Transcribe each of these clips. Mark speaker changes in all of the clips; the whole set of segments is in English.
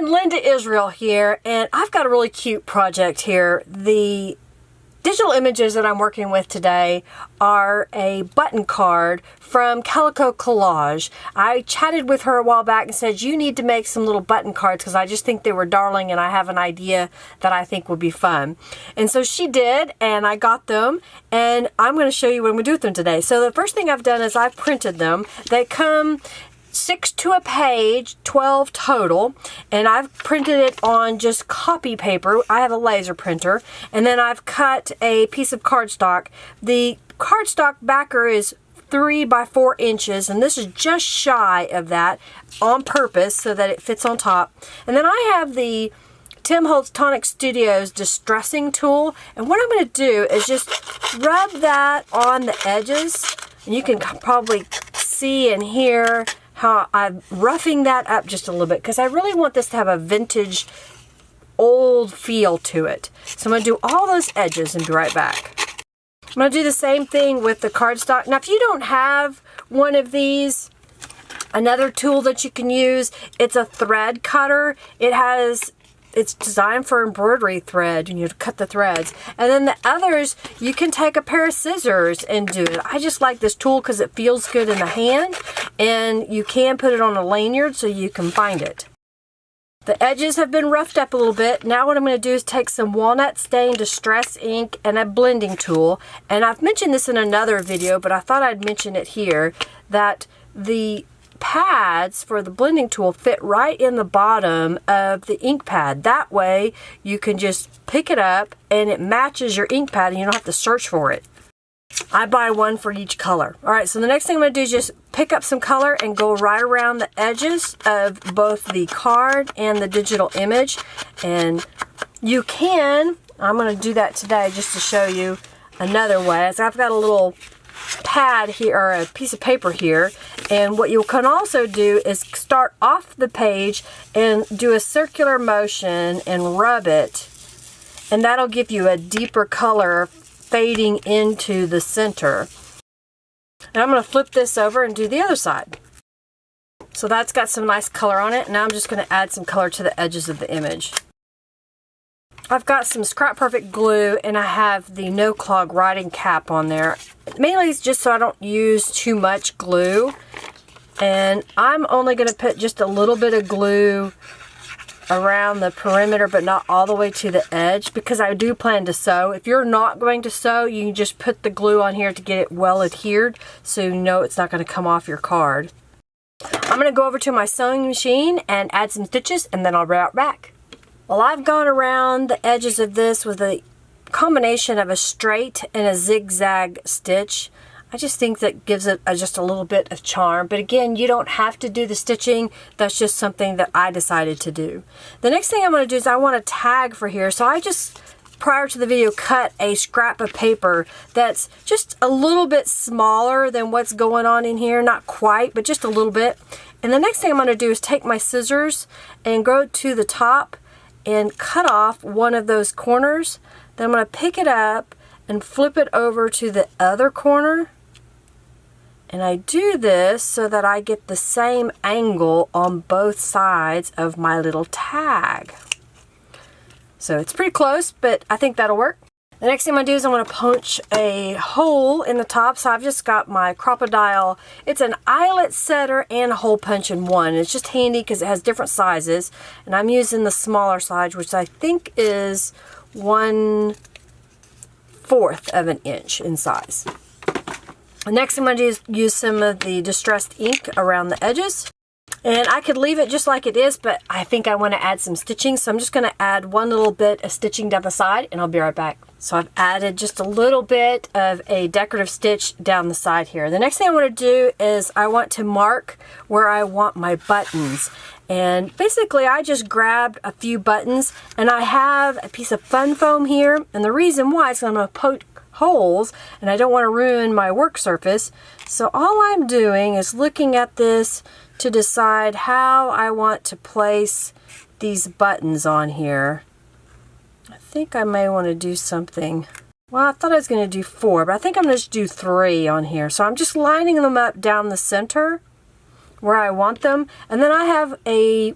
Speaker 1: everyone, Linda Israel here, and I've got a really cute project here. The digital images that I'm working with today are a button card from Calico Collage. I chatted with her a while back and said, you need to make some little button cards because I just think they were darling and I have an idea that I think would be fun. And so she did, and I got them, and I'm going to show you what I'm going to do with them today. So the first thing I've done is I've printed them. They come 6 to a page, 12 total, and I've printed it on just copy paper. I have a laser printer, and then I've cut a piece of cardstock. The cardstock backer is 3 by 4 inches, and this is just shy of that on purpose so that it fits on top. And then I have the Tim Holtz Tonic Studios distressing tool, and what I'm going to do is just rub that on the edges, and you can probably see and hear how I'm roughing that up just a little bit because I really want this to have a vintage old feel to it. So I'm going to do all those edges and be right back. I'm going to do the same thing with the cardstock. Now if you don't have one of these, another tool that you can use, it's a thread cutter. It's designed for embroidery thread, and you have to cut the threads. And then the others, you can take a pair of scissors and do it. I just like this tool because it feels good in the hand, and you can put it on a lanyard so you can find it. The edges have been roughed up a little bit. Now what I'm going to do is take some walnut stain distress ink and a blending tool. And I've mentioned this in another video, but I thought I'd mention it here, that the pads for the blending tool fit right in the bottom of the ink pad. That way you can just pick it up and it matches your ink pad and you don't have to search for it. I buy one for each color. Alright, so the next thing I'm going to do is just pick up some color and go right around the edges of both the card and the digital image. And you can, I'm going to do that today just to show you another way. So I've got a little pad here, or a piece of paper here, and what you can also do is start off the page and do a circular motion and rub it, and that'll give you a deeper color fading into the center. And I'm going to flip this over and do the other side. So that's got some nice color on it. Now I'm just going to add some color to the edges of the image. I've got some Scrap Perfect glue, and I have the No-Clog writing cap on there. Mainly it's just so I don't use too much glue. And I'm only going to put just a little bit of glue around the perimeter, but not all the way to the edge, because I do plan to sew. If you're not going to sew, you can just put the glue on here to get it well adhered so you know it's not going to come off your card. I'm going to go over to my sewing machine and add some stitches, and then I'll be right back. Well, I've gone around the edges of this with a combination of a straight and a zigzag stitch. I just think that gives it just a little bit of charm. But again, you don't have to do the stitching. That's just something that I decided to do. The next thing I'm going to do is I want a tag for here. So I just, prior to the video, cut a scrap of paper that's just a little bit smaller than what's going on in here. Not quite, but just a little bit. And the next thing I'm going to do is take my scissors and go to the top and cut off one of those corners. Then I'm going to pick it up and flip it over to the other corner. And I do this so that I get the same angle on both sides of my little tag. So it's pretty close, but I think that'll work. The next thing I'm going to do is I'm going to punch a hole in the top. So I've just got my Crocodile. It's an eyelet setter and a hole punch in one. It's just handy because it has different sizes. And I'm using the smaller size, which I think is 1/4 of an inch in size. The next thing I'm going to do is use some of the distressed ink around the edges. And I could leave it just like it is, but I think I want to add some stitching. So I'm just going to add one little bit of stitching down the side, and I'll be right back. So I've added just a little bit of a decorative stitch down the side here. The next thing I want to do is I want to mark where I want my buttons. And basically I just grabbed a few buttons, and I have a piece of fun foam here. And the reason why is I'm going to poke holes, and I don't want to ruin my work surface. So all I'm doing is looking at this to decide how I want to place these buttons on here. I think I may want to do something. Well, I thought I was going to do 4, but I think I'm going to just do 3 on here. So I'm just lining them up down the center where I want them. And then I have a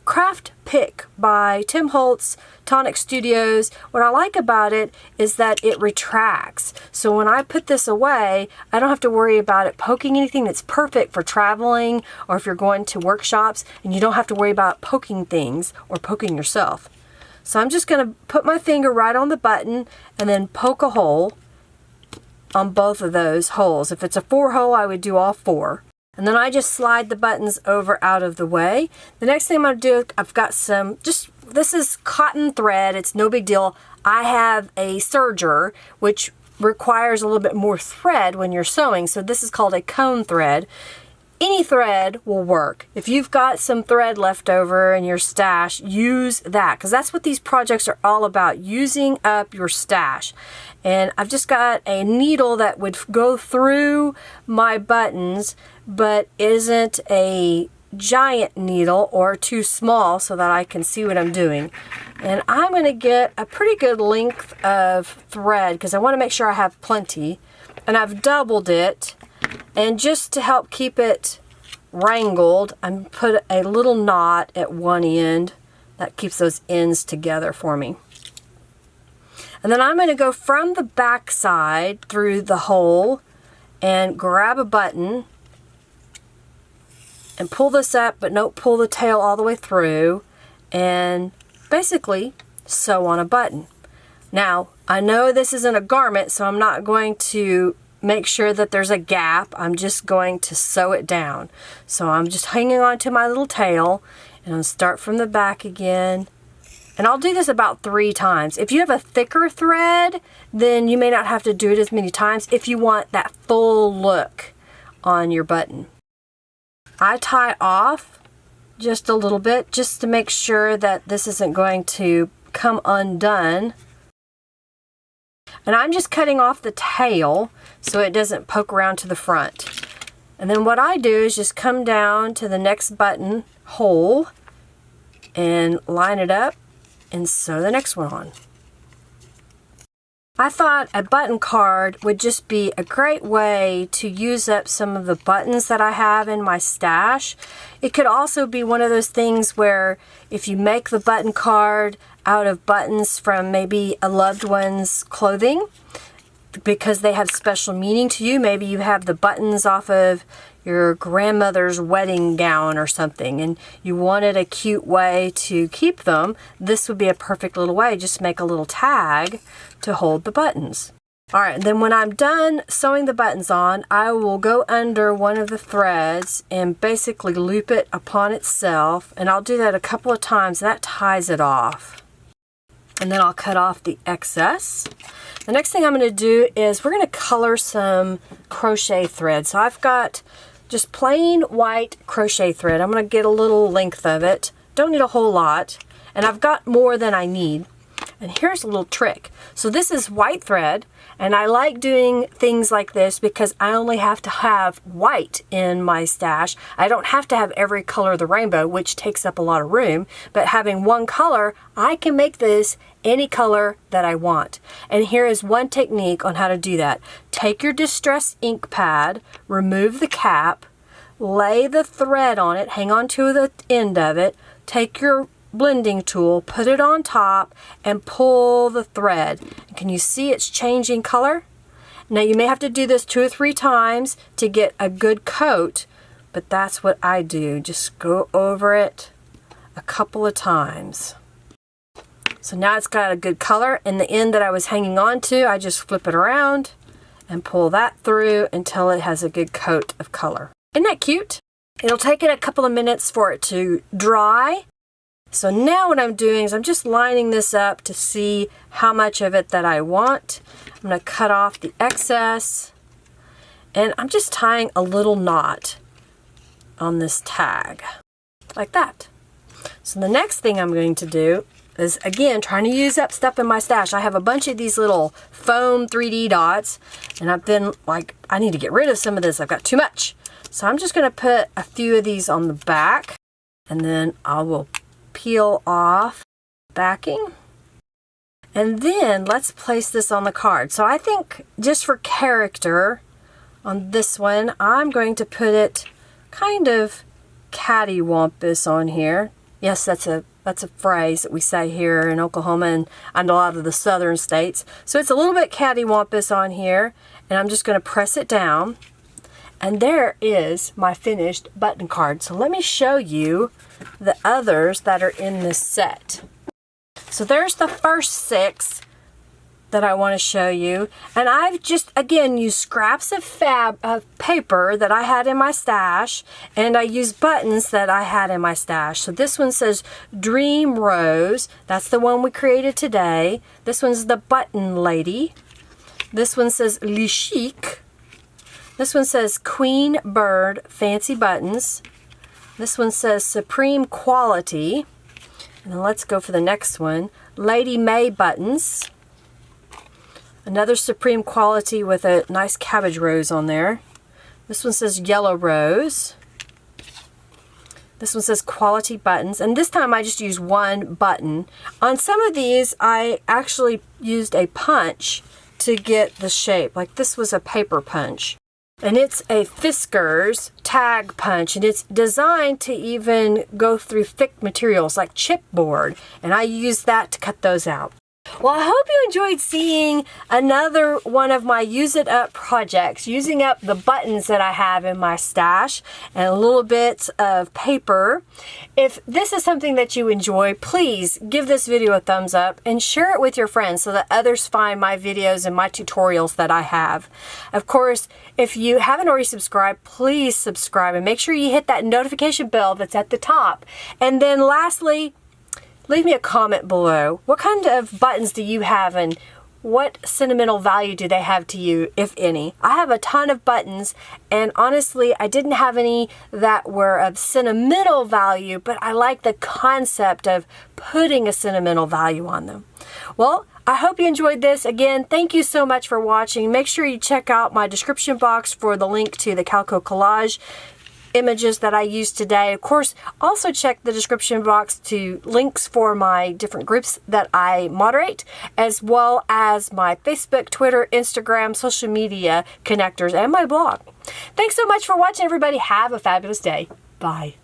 Speaker 1: Craft Pick by Tim Holtz, Tonic Studios. What I like about it is that it retracts. So when I put this away, I don't have to worry about it poking anything. That's perfect for traveling or if you're going to workshops, and you don't have to worry about poking things or poking yourself. So I'm just going to put my finger right on the button and then poke a hole on both of those holes. If it's a 4-hole, I would do all 4. And then I just slide the buttons over out of the way. The next thing I'm going to do, I've got some, this is cotton thread. It's no big deal. I have a serger, which requires a little bit more thread when you're sewing. So this is called a cone thread. Any thread will work. If you've got some thread left over in your stash, use that, because that's what these projects are all about, using up your stash. And I've just got a needle that would go through my buttons, but isn't a giant needle or too small so that I can see what I'm doing. And I'm going to get a pretty good length of thread because I want to make sure I have plenty. And I've doubled it. And just to help keep it wrangled, I'm put a little knot at one end that keeps those ends together for me. And then I'm going to go from the back side through the hole and grab a button and pull this up, but don't pull the tail all the way through, and basically sew on a button. Now, I know this isn't a garment, so I'm not going to make sure that there's a gap. I'm just going to sew it down. So I'm just hanging on to my little tail, and I'll start from the back again. And I'll do this about 3 times. If you have a thicker thread, then you may not have to do it as many times if you want that full look on your button. I tie off just a little bit just to make sure that this isn't going to come undone. And I'm just cutting off the tail so it doesn't poke around to the front. And then what I do is just come down to the next button hole and line it up and sew the next one on. I thought a button card would just be a great way to use up some of the buttons that I have in my stash. It could also be one of those things where if you make the button card out of buttons from maybe a loved one's clothing, because they have special meaning to you. Maybe you have the buttons off of your grandmother's wedding gown or something, and you wanted a cute way to keep them. This would be a perfect little way. Just make a little tag to hold the buttons. All right, then when I'm done sewing the buttons on, I will go under one of the threads and basically loop it upon itself, and I'll do that a couple of times. That ties it off. And then I'll cut off the excess. The next thing I'm going to do is we're going to color some crochet thread. So I've got just plain white crochet thread. I'm going to get a little length of it. Don't need a whole lot. And I've got more than I need. And here's a little trick. So this is white thread, and I like doing things like this because I only have to have white in my stash. I don't have to have every color of the rainbow, which takes up a lot of room, but having one color, I can make this any color that I want. And here is one technique on how to do that. Take your distress ink pad, remove the cap, lay the thread on it, hang on to the end of it, take your blending tool, put it on top, and pull the thread. Can you see it's changing color? Now you may have to do this 2 or 3 times to get a good coat, but that's what I do. Just go over it a couple of times. So now it's got a good color, and the end that I was hanging on to, I just flip it around and pull that through until it has a good coat of color. Isn't that cute? It'll take it a couple of minutes for it to dry. So now what I'm doing is I'm just lining this up to see how much of it that I want. I'm going to cut off the excess, and I'm just tying a little knot on this tag like that. So the next thing I'm going to do is, again, trying to use up stuff in my stash. I have a bunch of these little foam 3D dots, and I've been like, I need to get rid of some of this. I've got too much. So I'm just going to put a few of these on the back, and then I will peel off backing. And then let's place this on the card. So I think just for character on this one, I'm going to put it kind of cattywampus on here. Yes, that's a phrase that we say here in Oklahoma and a lot of the southern states. So it's a little bit cattywampus on here, and I'm just going to press it down. And there is my finished button card. So let me show you the others that are in this set. So there's the first 6 that I want to show you. And I've just, again, used scraps of paper that I had in my stash, and I used buttons that I had in my stash. So this one says Dream Rose. That's the one we created today. This one's the Button Lady. This one says Le Chic. This one says Queen Bird Fancy Buttons. This one says Supreme Quality. And then let's go for the next one. Lady May Buttons. Another Supreme Quality with a nice cabbage rose on there. This one says Yellow Rose. This one says Quality Buttons. And this time I just used one button. On some of these, I actually used a punch to get the shape. Like this was a paper punch. And it's a Fiskars tag punch, and it's designed to even go through thick materials like chipboard, and I use that to cut those out. Well, I hope you enjoyed seeing another one of my Use It Up projects, using up the buttons that I have in my stash and a little bit of paper. If this is something that you enjoy, please give this video a thumbs up and share it with your friends so that others find my videos and my tutorials that I have. Of course, if you haven't already subscribed, please subscribe and make sure you hit that notification bell that's at the top. And then lastly, leave me a comment below. What kind of buttons do you have, and what sentimental value do they have to you, if any? I have a ton of buttons, and honestly, I didn't have any that were of sentimental value, but I like the concept of putting a sentimental value on them. Well, I hope you enjoyed this. Again, thank you so much for watching. Make sure you check out my description box for the link to the Calico Collage images that I used today. Of course, also check the description box to links for my different groups that I moderate, as well as my Facebook, Twitter, Instagram, social media connectors, and my blog. Thanks so much for watching, everybody. Have a fabulous day. Bye.